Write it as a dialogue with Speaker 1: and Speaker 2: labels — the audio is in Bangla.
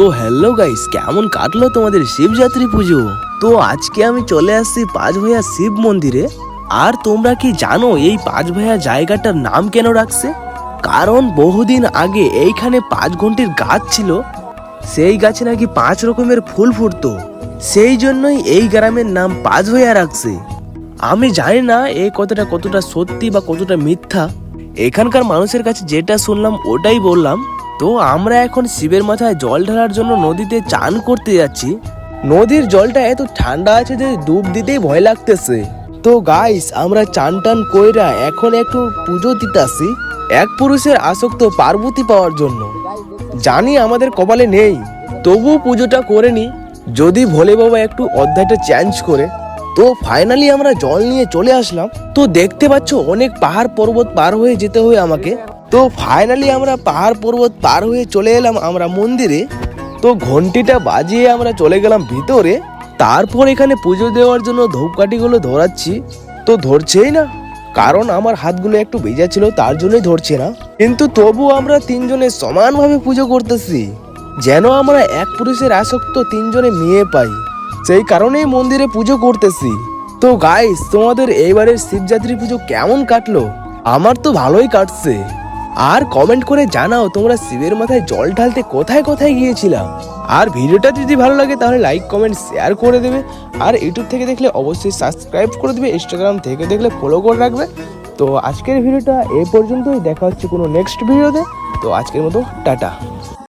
Speaker 1: তো হ্যালো গাইস, কেমন কাটলো তোমাদের শিবযাত্রী পুজো? তো আজকে আমি চলে আসছি পাঁচভাইয়া শিব মন্দিরে। আর তোমরা কি জানো এই পাঁচভাইয়া জায়গাটার নাম কেন রাখছে? কারণ বহুদিন আগে এইখানে 5 ঘন্টির গাছ ছিল, সেই গাছে নাকি 5 রকমের ফুল ফুটতো, সেই জন্যই এই গ্রামের নাম পাঁচভাইয়া রাখছে। আমি জানি না এই কথাটা কতটা সত্যি বা কতটা মিথ্যা, এখানকার মানুষের কাছে যেটা শুনলাম ওটাই বললাম। তো আমরা এখন শিবের মাথায় জল ঢালার জন্য নদীতে চান করতে যাচ্ছি। নদীর জলটা এত ঠান্ডা আছে যে ডুব দিতেই ভয় লাগতেছে। তো গাইস, আমরা চান টান কইরা এখন একটু পুজো দিতে আসি এক পুরুষের আসক্ত পার্বতী পাওয়ার জন্য। জানি আমাদের কপালে নেই, তবু পুজোটা করে নি, যদি ভোলে বাবা একটু অধ্যায়টা চেঞ্জ করে। তো ফাইনালি আমরা জল নিয়ে চলে আসলাম। তো দেখতে পাচ্ছ অনেক পাহাড় পর্বত পার হয়ে যেতে হয় আমাকে। তো ফাইনালি আমরা পাহাড় পর্বত পার হয়ে চলে এলাম আমরা মন্দিরে। তো ঘন্টিটা বাজিয়ে আমরা চলে গেলাম ভিতরে। তারপর এখানে পুজো দেওয়ার জন্য ধূপকাঠিগুলো ধরাচ্ছি। তো ধরছেই না, কারণ আমার হাতগুলো একটু ভেজা ছিল, তার জন্যই ধরছে না। কিন্তু তবু আমরা তিনজনে সমানভাবে পুজো করতেছি, যেন আমরা এক পুরুষের আসক্ত তিনজনে মেয়ে পাই, সেই কারণেই মন্দিরে পুজো করতেছি। তো গাইস, তোমাদের এইবারের শিবযাত্রী পুজো কেমন কাটলো? আমার তো ভালোই কাটছে। আর কমেন্ট করে জানাও তোমরা শিবের মাথায় জল ঢালতে কোথায় কোথায় গিয়েছিলা। আর ভিডিওটা যদি ভালো লাগে তাহলে লাইক কমেন্ট শেয়ার করে দেবে। আর ইউটিউব থেকে দেখলে অবশ্যই সাবস্ক্রাইব করে দেবে, ইনস্টাগ্রাম থেকে দেখলে ফলো করে রাখবে। তো আজকের ভিডিওটা এই পর্যন্তই, দেখা হচ্ছে কোনো নেক্সট ভিডিওতে। তো আজকের মতো টাটা।